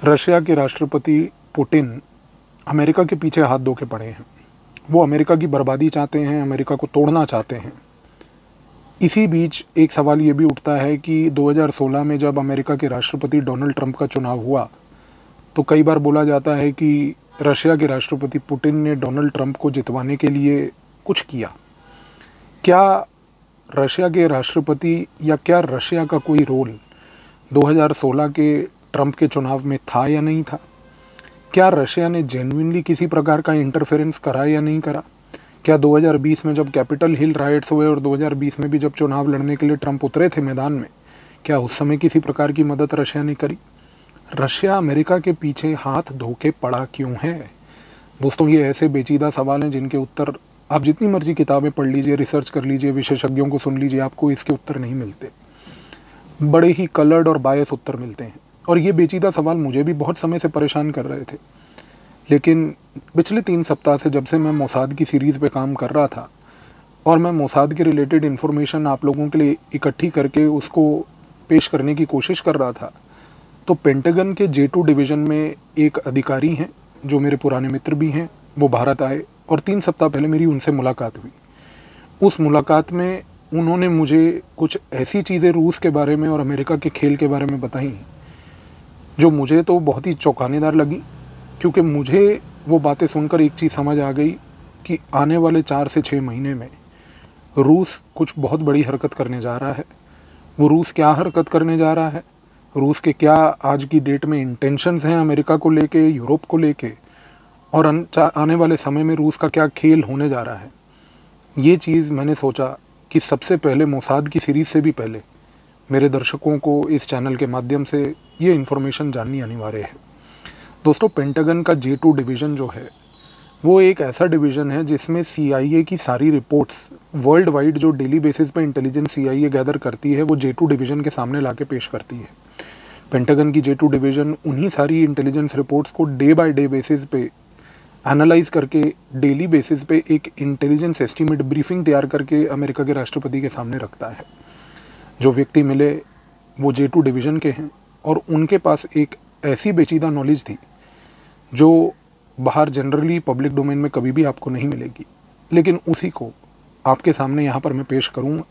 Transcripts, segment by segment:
Russia के राष्ट्रपति Putin America के पीछे हाथ धो के पड़े हैं। वो अमेरिका की बर्बादी चाहते हैं, अमेरिका को तोड़ना चाहते हैं। इसी बीच एक सवाल ये भी उठता है कि 2016 में जब अमेरिका के राष्ट्रपति डोनाल्ड ट्रंप का चुनाव हुआ तो कई बार बोला जाता है कि रशिया के राष्ट्रपति पुतिन ने डोनाल्ड ट्रंप को जितवाने के लिए कुछ किया। क्या रशिया के राष्ट्रपति या क्या रशिया का कोई रोल 2016 के ट्रंप के चुनाव में था या नहीं था? क्या रशिया ने जेन्युइनली किसी प्रकार का इंटरफेरेंस करा या नहीं करा? क्या 2020 में जब कैपिटल हिल राइट्स हुए और 2020 में भी जब चुनाव लड़ने के लिए ट्रंप उतरे थे मैदान में, क्या उस समय किसी प्रकार की मदद रशिया ने करी? रशिया अमेरिका के पीछे हाथ धो के पड़ा क्यों है? दोस्तों, ये ऐसे पेचीदा सवाल हैं जिनके उत्तर आप जितनी मर्जी किताबें पढ़ लीजिए, रिसर्च कर लीजिए, विशेषज्ञों को सुन लीजिए, आपको इसके उत्तर नहीं मिलते। बड़े ही कलर्ड और बायस उत्तर मिलते हैं। और ये पेचीदा सवाल मुझे भी बहुत समय से परेशान कर रहे थे, लेकिन पिछले 3 सप्ताह से जब से मैं मोसाद की सीरीज़ पे काम कर रहा था और मैं मोसाद के रिलेटेड इन्फॉर्मेशन आप लोगों के लिए इकट्ठी करके उसको पेश करने की कोशिश कर रहा था, तो पेंटागन के J2 डिवीज़न में एक अधिकारी हैं जो मेरे पुराने मित्र भी हैं, वो भारत आए और 3 सप्ताह पहले मेरी उनसे मुलाकात हुई। उस मुलाकात में उन्होंने मुझे कुछ ऐसी चीज़ें रूस के बारे में और अमेरिका के खेल के बारे में बताई जो मुझे तो बहुत ही चौंकानेदार लगी, क्योंकि मुझे वो बातें सुनकर एक चीज़ समझ आ गई कि आने वाले 4 से 6 महीने में रूस कुछ बहुत बड़ी हरकत करने जा रहा है। वो रूस क्या हरकत करने जा रहा है, रूस के क्या आज की डेट में इंटेंशंस हैं अमेरिका को लेके, यूरोप को लेके, और आने वाले समय में रूस का क्या खेल होने जा रहा है, ये चीज़ मैंने सोचा कि सबसे पहले मोसाद की सीरीज़ से भी पहले मेरे दर्शकों को इस चैनल के माध्यम से ये इन्फॉर्मेशन जाननी अनिवार्य है। दोस्तों, पेंटागन का J2 डिवीज़न जो है वो एक ऐसा डिवीज़न है जिसमें CIA की सारी रिपोर्ट्स वर्ल्ड वाइड जो डेली बेसिस पे इंटेलिजेंस CIA गैदर करती है वो J2 डिवीज़न के सामने लाके पेश करती है। पेंटागन की J2 डिवीज़न उन्हीं सारी इंटेलिजेंस रिपोर्ट्स को डे बाय डे बेसिस पे एनालाइज करके डेली बेसिस पे एक इंटेलिजेंस एस्टीमेट ब्रीफिंग तैयार करके अमेरिका के राष्ट्रपति के सामने रखता है। जो व्यक्ति मिले वो J2 डिवीज़न के हैं और उनके पास एक ऐसी पेचीदा नॉलेज थी जो बाहर जनरली पब्लिक डोमेन में कभी भी आपको नहीं मिलेगी, लेकिन उसी को आपके सामने यहाँ पर मैं पेश करूँगा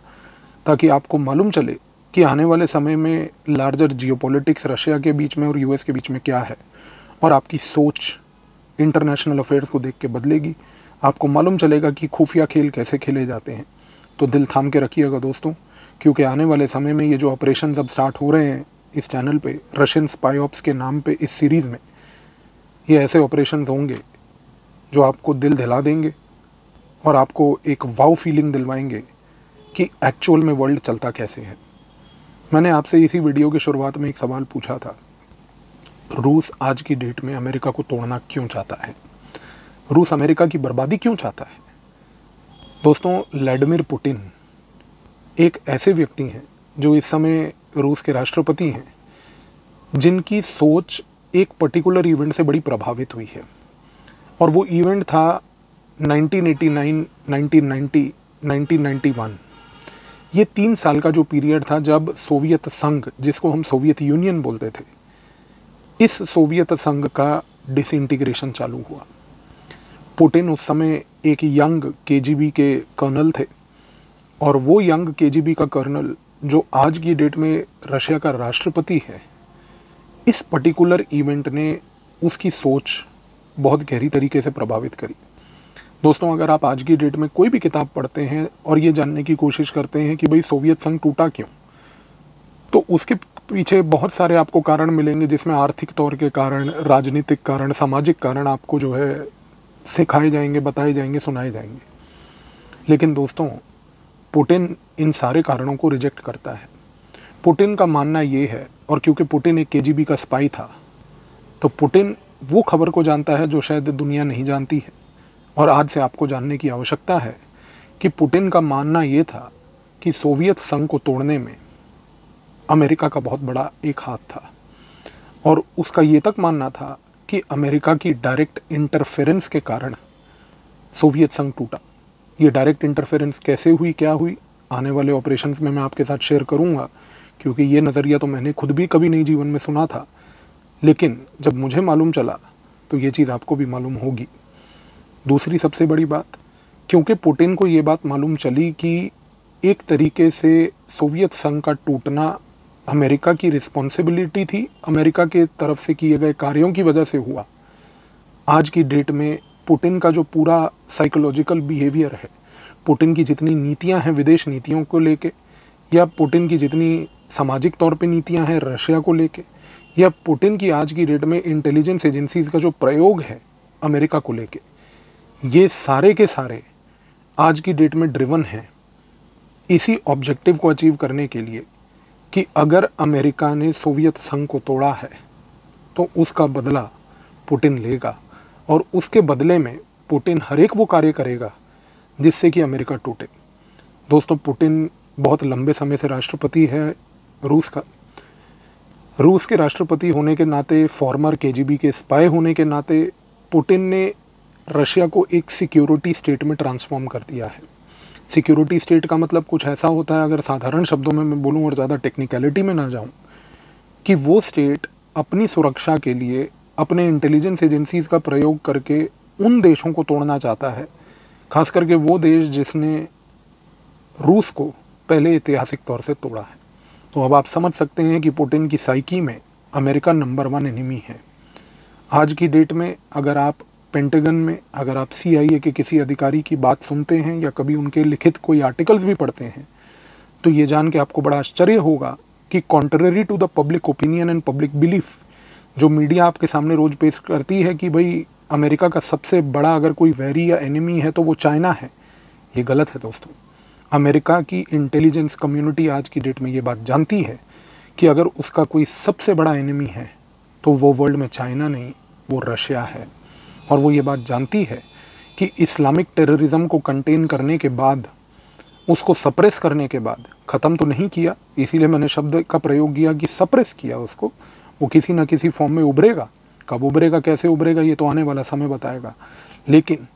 ताकि आपको मालूम चले कि आने वाले समय में लार्जर जियोपॉलिटिक्स रशिया के बीच में और US के बीच में क्या है, और आपकी सोच इंटरनेशनल अफेयर्स को देख के बदलेगी। आपको मालूम चलेगा कि खुफिया खेल कैसे खेले जाते हैं। तो दिल थाम के रखिएगा दोस्तों, क्योंकि आने वाले समय में ये जो ऑपरेशंस अब स्टार्ट हो रहे हैं इस चैनल पे रशियन स्पाई ऑप्स के नाम पे इस सीरीज़ में, ये ऐसे ऑपरेशंस होंगे जो आपको दिल दहला देंगे और आपको एक वाव फीलिंग दिलवाएंगे कि एक्चुअल में वर्ल्ड चलता कैसे है। मैंने आपसे इसी वीडियो की शुरुआत में एक सवाल पूछा था, रूस आज की डेट में अमेरिका को तोड़ना क्यों चाहता है? रूस अमेरिका की बर्बादी क्यों चाहता है? दोस्तों, व्लादिमीर पुतिन एक ऐसे व्यक्ति हैं जो इस समय रूस के राष्ट्रपति हैं, जिनकी सोच एक पर्टिकुलर इवेंट से बड़ी प्रभावित हुई है, और वो इवेंट था 1989, 1990, 1991। ये 3 साल का जो पीरियड था जब सोवियत संघ, जिसको हम सोवियत यूनियन बोलते थे, इस सोवियत संघ का डिसइंटीग्रेशन चालू हुआ। पुतिन उस समय एक यंग KGB के कर्नल थे, और वो यंग KGB का कर्नल जो आज की डेट में रशिया का राष्ट्रपति है, इस पर्टिकुलर इवेंट ने उसकी सोच बहुत गहरी तरीके से प्रभावित करी। दोस्तों, अगर आप आज की डेट में कोई भी किताब पढ़ते हैं और ये जानने की कोशिश करते हैं कि भाई सोवियत संघ टूटा क्यों, तो उसके पीछे बहुत सारे आपको कारण मिलेंगे, जिसमें आर्थिक तौर के कारण, राजनीतिक कारण, सामाजिक कारण आपको जो है सिखाए जाएंगे, बताए जाएंगे, सुनाए जाएंगे। लेकिन दोस्तों, पुतिन इन सारे कारणों को रिजेक्ट करता है। पुतिन का मानना ये है, और क्योंकि पुतिन एक KGB का स्पाई था, तो पुतिन वो खबर को जानता है जो शायद दुनिया नहीं जानती है, और आज से आपको जानने की आवश्यकता है कि पुतिन का मानना ये था कि सोवियत संघ को तोड़ने में अमेरिका का बहुत बड़ा एक हाथ था, और उसका ये तक मानना था कि अमेरिका की डायरेक्ट इंटरफेरेंस के कारण सोवियत संघ टूटा। ये डायरेक्ट इंटरफेरेंस कैसे हुई, क्या हुई, आने वाले ऑपरेशंस में मैं आपके साथ शेयर करूंगा, क्योंकि ये नज़रिया तो मैंने खुद भी कभी नहीं जीवन में सुना था, लेकिन जब मुझे मालूम चला तो ये चीज़ आपको भी मालूम होगी। दूसरी सबसे बड़ी बात, क्योंकि पुतिन को ये बात मालूम चली कि एक तरीके से सोवियत संघ का टूटना अमेरिका की रिस्पॉन्सिबिलिटी थी, अमेरिका के तरफ से किए गए कार्यों की वजह से हुआ। आज की डेट में पुतिन का जो पूरा साइकोलॉजिकल बिहेवियर है, पुतिन की जितनी नीतियां हैं विदेश नीतियों को लेके, या पुतिन की जितनी सामाजिक तौर पे नीतियां हैं रशिया को लेके, या पुतिन की आज की डेट में इंटेलिजेंस एजेंसीज का जो प्रयोग है अमेरिका को लेके, ये सारे के सारे आज की डेट में ड्रिवन हैं इसी ऑब्जेक्टिव को अचीव करने के लिए कि अगर अमेरिका ने सोवियत संघ को तोड़ा है तो उसका बदला पुतिन लेगा, और उसके बदले में पुतिन हर एक वो कार्य करेगा जिससे कि अमेरिका टूटे। दोस्तों, पुतिन बहुत लंबे समय से राष्ट्रपति है रूस का। रूस के राष्ट्रपति होने के नाते, फॉर्मर केजीबी के स्पाई होने के नाते, पुतिन ने रशिया को एक सिक्योरिटी स्टेट में ट्रांसफॉर्म कर दिया है। सिक्योरिटी स्टेट का मतलब कुछ ऐसा होता है, अगर साधारण शब्दों में मैं बोलूँ और ज़्यादा टेक्निकलिटी में ना जाऊँ, कि वो स्टेट अपनी सुरक्षा के लिए अपने इंटेलिजेंस एजेंसीज का प्रयोग करके उन देशों को तोड़ना चाहता है, खास करके वो देश जिसने रूस को पहले ऐतिहासिक तौर से तोड़ा है। तो अब आप समझ सकते हैं कि पुतिन की साइकी में अमेरिका नंबर 1 एनिमी है। आज की डेट में अगर आप पेंटागन में, अगर आप CIA के किसी अधिकारी की बात सुनते हैं या कभी उनके लिखित कोई आर्टिकल्स भी पढ़ते हैं, तो ये जान के आपको बड़ा आश्चर्य होगा कि contrary to the public opinion and public belief, जो मीडिया आपके सामने रोज पेश करती है कि भाई अमेरिका का सबसे बड़ा अगर कोई वैरी या एनिमी है तो वो चाइना है, ये गलत है दोस्तों। अमेरिका की इंटेलिजेंस कम्युनिटी आज की डेट में ये बात जानती है कि अगर उसका कोई सबसे बड़ा एनिमी है तो वो वर्ल्ड में चाइना नहीं, वो रशिया है। और वो ये बात जानती है कि इस्लामिक टेररिज्म को कंटेन करने के बाद, उसको सप्रेस करने के बाद, ख़त्म तो नहीं किया, इसीलिए मैंने शब्द का प्रयोग किया कि सप्रेस किया उसको, वो किसी न किसी फॉर्म में उभरेगा। कब उभरेगा, कैसे उभरेगा, ये तो आने वाला समय बताएगा। लेकिन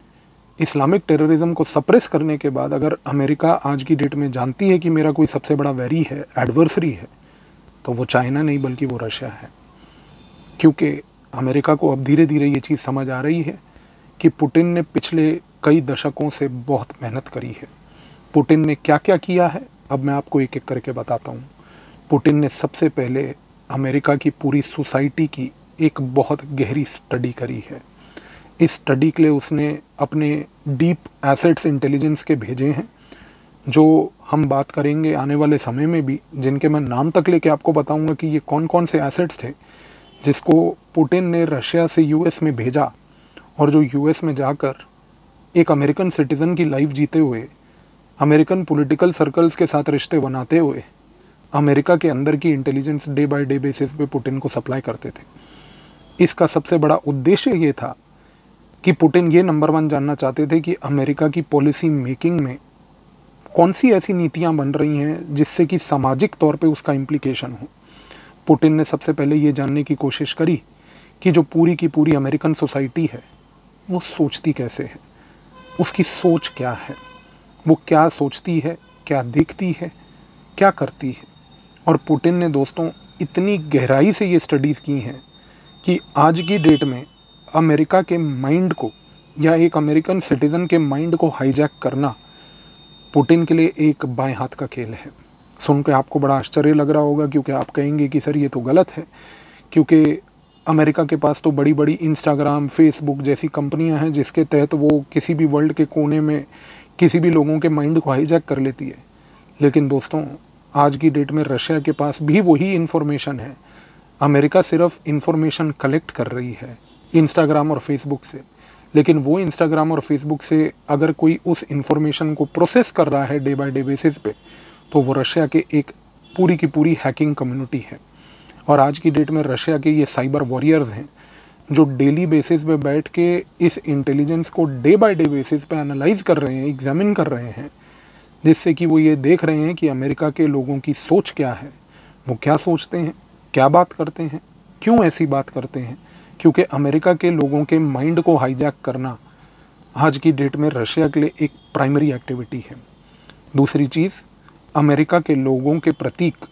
इस्लामिक टेररिज्म को सप्रेस करने के बाद अगर अमेरिका आज की डेट में जानती है कि मेरा कोई सबसे बड़ा वैरी है, एडवर्सरी है, तो वो चाइना नहीं बल्कि वो रशिया है। क्योंकि अमेरिका को अब धीरे धीरे ये चीज़ समझ आ रही है कि पुतिन ने पिछले कई दशकों से बहुत मेहनत करी है। पुतिन ने क्या क्या किया है, अब मैं आपको एक एक करके बताता हूँ। पुतिन ने सबसे पहले अमेरिका की पूरी सोसाइटी की एक बहुत गहरी स्टडी करी है। इस स्टडी के लिए उसने अपने डीप एसेट्स इंटेलिजेंस के भेजे हैं, जो हम बात करेंगे आने वाले समय में भी, जिनके मैं नाम तक लेके आपको बताऊंगा कि ये कौन कौन से एसेट्स थे जिसको पुतिन ने रशिया से US में भेजा, और जो US में जाकर एक अमेरिकन सिटीज़न की लाइफ जीते हुए, अमेरिकन पॉलिटिकल सर्कल्स के साथ रिश्ते बनाते हुए, अमेरिका के अंदर की intelligence day by day basis पे पुतिन को सप्लाई करते थे। इसका सबसे बड़ा उद्देश्य ये था कि पुतिन ये नंबर 1 जानना चाहते थे कि अमेरिका की पॉलिसी मेकिंग में कौन सी ऐसी नीतियां बन रही हैं जिससे कि सामाजिक तौर पे उसका इम्प्लीकेशन हो। पुतिन ने सबसे पहले ये जानने की कोशिश करी कि जो पूरी की पूरी अमेरिकन सोसाइटी है वो सोचती कैसे है, उसकी सोच क्या है, वो क्या सोचती है, क्या देखती है, क्या करती है। और पुतिन ने दोस्तों इतनी गहराई से ये स्टडीज़ की हैं कि आज की डेट में अमेरिका के माइंड को या एक अमेरिकन सिटीज़न के माइंड को हाईजैक करना पुतिन के लिए एक बाएं हाथ का खेल है। सुन के आपको बड़ा आश्चर्य लग रहा होगा, क्योंकि आप कहेंगे कि सर ये तो गलत है, क्योंकि अमेरिका के पास तो बड़ी बड़ी इंस्टाग्राम, फेसबुक जैसी कंपनियां हैं जिसके तहत वो किसी भी वर्ल्ड के कोने में किसी भी लोगों के माइंड को हाईजैक कर लेती है। लेकिन दोस्तों आज की डेट में रशिया के पास भी वही इन्फॉर्मेशन है। अमेरिका सिर्फ इन्फॉर्मेशन कलेक्ट कर रही है इंस्टाग्राम और फेसबुक से, लेकिन वो इंस्टाग्राम और फेसबुक से अगर कोई उस इन्फॉर्मेशन को प्रोसेस कर रहा है डे बाय डे बेसिस पे, तो वो रशिया के एक पूरी की पूरी हैकिंग कम्युनिटी है। और आज की डेट में रशिया के ये साइबर वॉरियर्स हैं जो डेली बेसिस पे बैठ के इस इंटेलिजेंस को डे बाय डे बेसिस पे एनालाइज कर रहे हैं, एग्जामिन कर रहे हैं, जिससे कि वो ये देख रहे हैं कि अमेरिका के लोगों की सोच क्या है, वो क्या सोचते हैं, क्या बात करते हैं, क्यों ऐसी बात करते हैं। क्योंकि अमेरिका के लोगों के माइंड को हाईजैक करना आज की डेट में रशिया के लिए एक प्राइमरी एक्टिविटी है। दूसरी चीज़, अमेरिका के लोगों के प्रतीक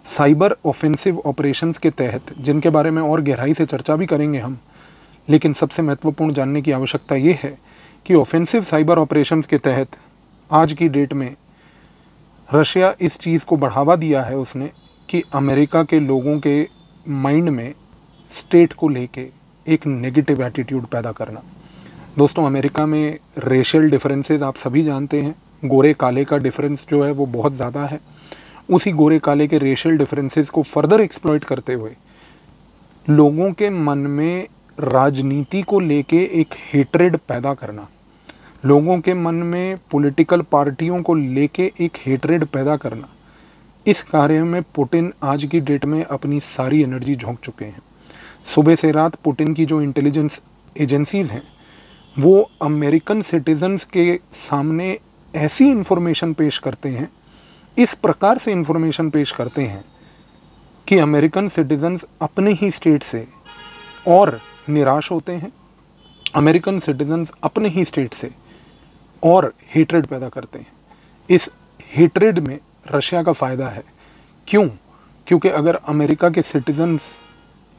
साइबर ऑफेंसिव ऑपरेशंस के तहत, जिनके बारे में और गहराई से चर्चा भी करेंगे हम, लेकिन सबसे महत्वपूर्ण जानने की आवश्यकता ये है कि ऑफेंसिव साइबर ऑपरेशंस के तहत आज की डेट में रशिया इस चीज़ को बढ़ावा दिया है उसने कि अमेरिका के लोगों के माइंड में स्टेट को लेके एक नेगेटिव एटीट्यूड पैदा करना। दोस्तों, अमेरिका में रेशियल डिफरेंसेस आप सभी जानते हैं, गोरे काले का डिफरेंस जो है वो बहुत ज़्यादा है। उसी गोरे काले के रेशियल डिफरेंसेस को फर्दर एक्सप्लॉइट करते हुए लोगों के मन में राजनीति को लेके एक हेट्रेड पैदा करना, लोगों के मन में पॉलिटिकल पार्टियों को लेके एक हेट्रेड पैदा करना, इस कार्य में पुतिन आज की डेट में अपनी सारी एनर्जी झोंक चुके हैं। सुबह से रात पुतिन की जो इंटेलिजेंस एजेंसीज हैं वो अमेरिकन सिटीजन्स के सामने ऐसी इन्फॉर्मेशन पेश करते हैं, इस प्रकार से इन्फॉर्मेशन पेश करते हैं कि अमेरिकन सिटीजन्स अपने ही स्टेट से और निराश होते हैं, अमेरिकन सिटीजन्स अपने ही स्टेट से और हेट्रेड पैदा करते हैं। इस हेट्रेड में रशिया का फ़ायदा है। क्यों? क्योंकि अगर अमेरिका के सिटीजन्स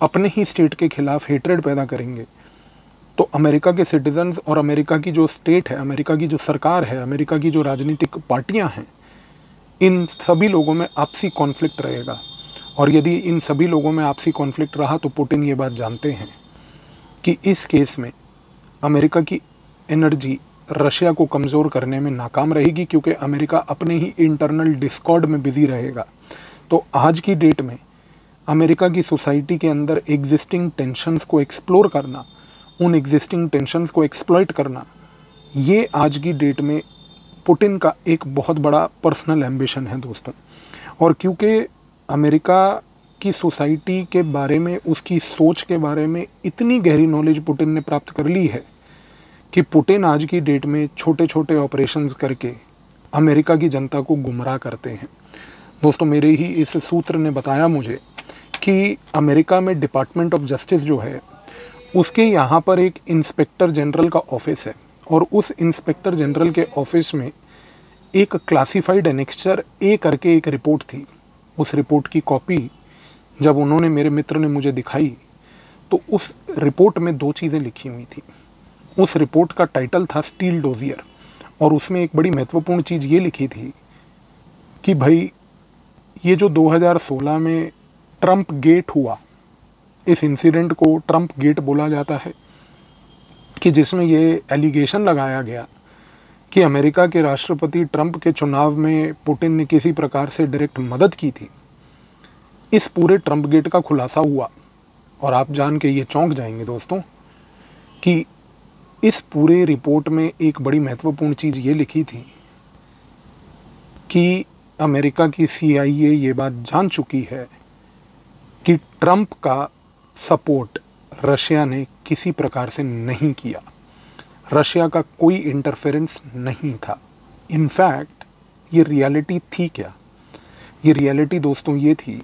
अपने ही स्टेट के खिलाफ हेट्रेड पैदा करेंगे तो अमेरिका के सिटीजन्स और अमेरिका की जो स्टेट है, अमेरिका की जो सरकार है, अमेरिका की जो राजनीतिक पार्टियां हैं, इन सभी लोगों में आपसी कॉन्फ्लिक्ट रहेगा। और यदि इन सभी लोगों में आपसी कॉन्फ्लिक्ट रहा तो पुतिन ये बात जानते हैं कि इस केस में अमेरिका की एनर्जी रशिया को कमज़ोर करने में नाकाम रहेगी, क्योंकि अमेरिका अपने ही इंटरनल डिस्कॉर्ड में बिजी रहेगा। तो आज की डेट में अमेरिका की सोसाइटी के अंदर एग्जिस्टिंग टेंशन्स को एक्सप्लोर करना, उन एग्जिस्टिंग टेंशन्स को एक्सप्लॉइट करना, ये आज की डेट में पुतिन का एक बहुत बड़ा पर्सनल एम्बिशन है दोस्तों। और क्योंकि अमेरिका की सोसाइटी के बारे में, उसकी सोच के बारे में इतनी गहरी नॉलेज पुतिन ने प्राप्त कर ली है कि पुतिन आज की डेट में छोटे छोटे ऑपरेशंस करके अमेरिका की जनता को गुमराह करते हैं। दोस्तों, मेरे ही इस सूत्र ने बताया मुझे कि अमेरिका में डिपार्टमेंट ऑफ जस्टिस जो है उसके यहाँ पर एक इंस्पेक्टर जनरल का ऑफिस है, और उस इंस्पेक्टर जनरल के ऑफिस में एक क्लासिफाइड एनेक्स्चर ए करके एक रिपोर्ट थी। उस रिपोर्ट की कॉपी जब उन्होंने, मेरे मित्र ने मुझे दिखाई, तो उस रिपोर्ट में दो चीज़ें लिखी हुई थी। उस रिपोर्ट का टाइटल था स्टील डोजियर, और उसमें एक बड़ी महत्वपूर्ण चीज़ ये लिखी थी कि भाई ये जो 2016 में ट्रंप गेट हुआ, इस इंसिडेंट को ट्रंप गेट बोला जाता है, कि जिसमें ये एलिगेशन लगाया गया कि अमेरिका के राष्ट्रपति ट्रंप के चुनाव में पुतिन ने किसी प्रकार से डायरेक्ट मदद की थी। इस पूरे ट्रंप गेट का खुलासा हुआ, और आप जान के ये चौंक जाएंगे दोस्तों कि इस पूरे रिपोर्ट में एक बड़ी महत्वपूर्ण चीज़ ये लिखी थी कि अमेरिका की CIA ये बात जान चुकी है कि ट्रंप का सपोर्ट रशिया ने किसी प्रकार से नहीं किया, रशिया का कोई इंटरफेरेंस नहीं था। इनफैक्ट ये रियलिटी थी क्या? ये रियलिटी दोस्तों ये थी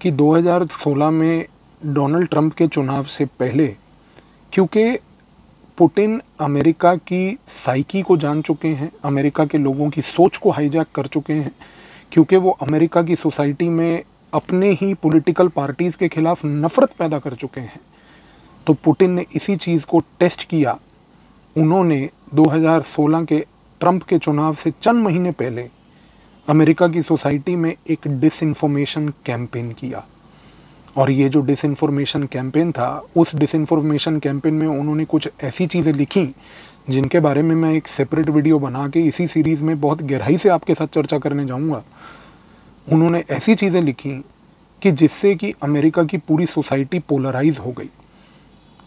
कि 2016 में डोनाल्ड ट्रंप के चुनाव से पहले, क्योंकि पुतिन अमेरिका की साइकी को जान चुके हैं, अमेरिका के लोगों की सोच को हाईजैक कर चुके हैं, क्योंकि वो अमेरिका की सोसाइटी में अपने ही पॉलिटिकल पार्टीज़ के खिलाफ नफ़रत पैदा कर चुके हैं, तो पुतिन ने इसी चीज़ को टेस्ट किया। उन्होंने 2016 के ट्रंप के चुनाव से चंद महीने पहले अमेरिका की सोसाइटी में एक डिसइंफॉर्मेशन कैंपेन किया, और ये जो डिसइंफॉर्मेशन कैंपेन था, उस डिसइंफॉर्मेशन कैंपेन में उन्होंने कुछ ऐसी चीज़ें लिखी जिनके बारे में मैं एक सेपरेट वीडियो बना के इसी सीरीज़ में बहुत गहराई से आपके साथ चर्चा करने जाऊंगा। उन्होंने ऐसी चीज़ें लिखी कि जिससे कि अमेरिका की पूरी सोसाइटी पोलराइज हो गई,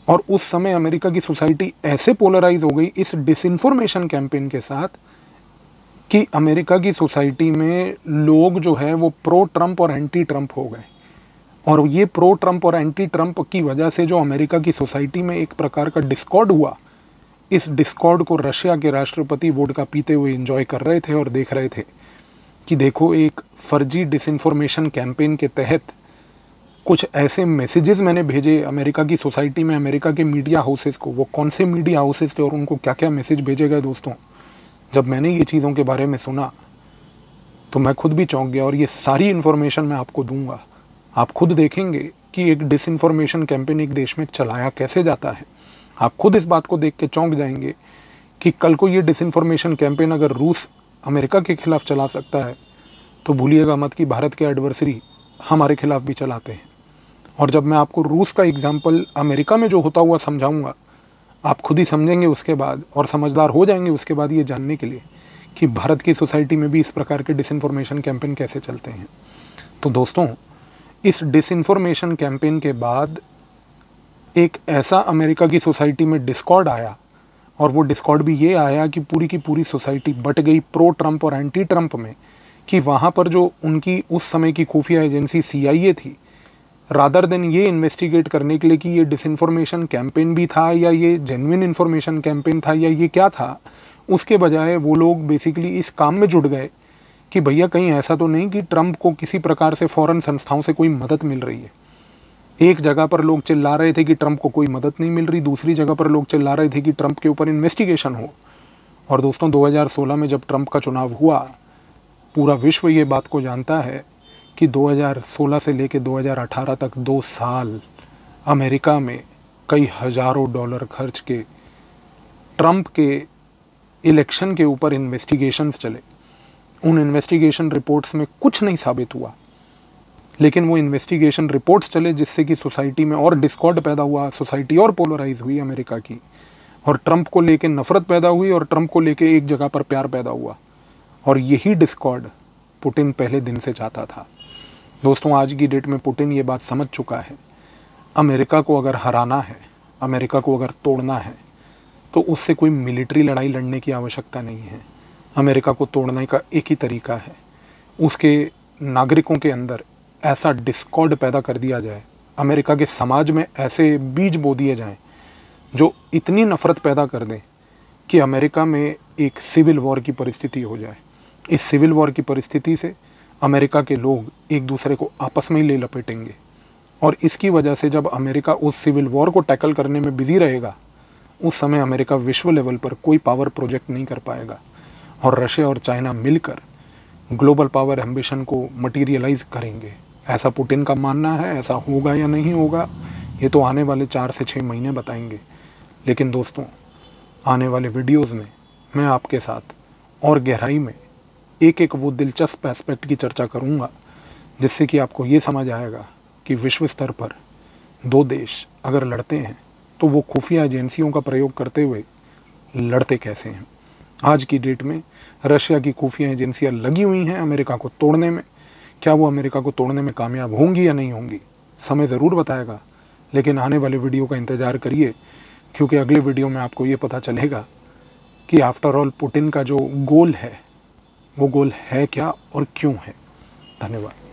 और उस समय अमेरिका की सोसाइटी ऐसे पोलराइज हो गई इस डिसइंफॉर्मेशन कैंपेन के साथ कि अमेरिका की सोसाइटी में लोग जो है वो प्रो ट्रंप और एंटी ट्रंप हो गए। और ये प्रो ट्रंप और एंटी ट्रंप की वजह से जो अमेरिका की सोसाइटी में एक प्रकार का डिस्कॉर्ड हुआ, इस डिस्कॉर्ड को रशिया के राष्ट्रपति वोडका पीते हुए एंजॉय कर रहे थे और देख रहे थे कि देखो, एक फर्जी डिसइंफॉर्मेशन कैंपेन के तहत कुछ ऐसे मैसेजेस मैंने भेजे अमेरिका की सोसाइटी में, अमेरिका के मीडिया हाउसेस को। वो कौन से मीडिया हाउसेस थे और उनको क्या क्या मैसेज भेजे गए दोस्तों, जब मैंने ये चीज़ों के बारे में सुना तो मैं खुद भी चौंक गया और ये सारी इन्फॉर्मेशन मैं आपको दूंगा। आप खुद देखेंगे कि एक डिसइंफॉर्मेशन कैंपेन एक देश में चलाया कैसे जाता है। आप खुद इस बात को देख के चौंक जाएंगे कि कल को ये डिसइंफॉर्मेशन कैंपेन अगर रूस अमेरिका के खिलाफ चला सकता है तो भूलिएगा मत कि भारत के एडवर्सरी हमारे खिलाफ भी चलाते हैं। और जब मैं आपको रूस का एग्जाम्पल अमेरिका में जो होता हुआ समझाऊंगा, आप खुद ही समझेंगे उसके बाद और समझदार हो जाएंगे उसके बाद ये जानने के लिए कि भारत की सोसाइटी में भी इस प्रकार के डिसइंफॉर्मेशन कैंपेन कैसे चलते हैं। तो दोस्तों, इस डिसइंफॉर्मेशन कैंपेन के बाद एक ऐसा अमेरिका की सोसाइटी में डिस्कॉर्ड आया, और वो डिस्कॉर्ड भी ये आया कि पूरी की पूरी सोसाइटी बट गई प्रो ट्रंप और एंटी ट्रंप में, कि वहाँ पर जो उनकी उस समय की खुफिया एजेंसी CIA थी, रादर देन ये इन्वेस्टिगेट करने के लिए कि ये डिसइंफॉर्मेशन कैंपेन भी था या ये जेन्युइन इन्फॉर्मेशन कैंपेन था या ये क्या था, उसके बजाय वो लोग बेसिकली इस काम में जुट गए कि भैया कहीं ऐसा तो नहीं कि ट्रंप को किसी प्रकार से फॉरेन संस्थाओं से कोई मदद मिल रही है। एक जगह पर लोग चिल्ला रहे थे कि ट्रंप को कोई मदद नहीं मिल रही, दूसरी जगह पर लोग चिल्ला रहे थे कि ट्रंप के ऊपर इन्वेस्टिगेशन हो। और दोस्तों, 2016 में जब ट्रंप का चुनाव हुआ, पूरा विश्व ये बात को जानता है कि 2016 से लेकर 2018 तक 2 साल अमेरिका में कई हज़ारों डॉलर खर्च के ट्रंप के इलेक्शन के ऊपर इन्वेस्टिगेशंस चले। उन इन्वेस्टिगेशन रिपोर्ट्स में कुछ नहीं साबित हुआ, लेकिन वो इन्वेस्टिगेशन रिपोर्ट्स चले जिससे कि सोसाइटी में और डिस्कॉर्ड पैदा हुआ, सोसाइटी और पोलराइज हुई अमेरिका की, और ट्रंप को लेके नफ़रत पैदा हुई और ट्रंप को लेके एक जगह पर प्यार पैदा हुआ। और यही डिस्कॉर्ड पुतिन पहले दिन से चाहता था। दोस्तों, आज की डेट में पुतिन ये बात समझ चुका है, अमेरिका को अगर हराना है, अमेरिका को अगर तोड़ना है, तो उससे कोई मिलिट्री लड़ाई लड़ने की आवश्यकता नहीं है। अमेरिका को तोड़ने का एक ही तरीका है, उसके नागरिकों के अंदर ऐसा डिस्कॉर्ड पैदा कर दिया जाए, अमेरिका के समाज में ऐसे बीज बो दिए जाएं जो इतनी नफ़रत पैदा कर दें कि अमेरिका में एक सिविल वॉर की परिस्थिति हो जाए। इस सिविल वॉर की परिस्थिति से अमेरिका के लोग एक दूसरे को आपस में ही ले लपेटेंगे, और इसकी वजह से जब अमेरिका उस सिविल वॉर को टैकल करने में बिजी रहेगा, उस समय अमेरिका विश्व लेवल पर कोई पावर प्रोजेक्ट नहीं कर पाएगा, और रशिया और चाइना मिलकर ग्लोबल पावर एम्बिशन को मटीरियलाइज करेंगे। ऐसा पुतिन का मानना है। ऐसा होगा या नहीं होगा, ये तो आने वाले 4 से 6 महीने बताएंगे। लेकिन दोस्तों, आने वाले वीडियोज़ में मैं आपके साथ और गहराई में एक एक वो दिलचस्प एस्पेक्ट की चर्चा करूँगा, जिससे कि आपको ये समझ आएगा कि विश्व स्तर पर 2 देश अगर लड़ते हैं तो वो खुफिया एजेंसियों का प्रयोग करते हुए लड़ते कैसे हैं। आज की डेट में रशिया की खुफिया एजेंसियां लगी हुई हैं अमेरिका को तोड़ने में। क्या वो अमेरिका को तोड़ने में कामयाब होंगी या नहीं होंगी, समय ज़रूर बताएगा। लेकिन आने वाले वीडियो का इंतज़ार करिए, क्योंकि अगले वीडियो में आपको ये पता चलेगा कि आफ्टर ऑल पुतिन का जो गोल है, वो गोल है क्या और क्यों है। धन्यवाद।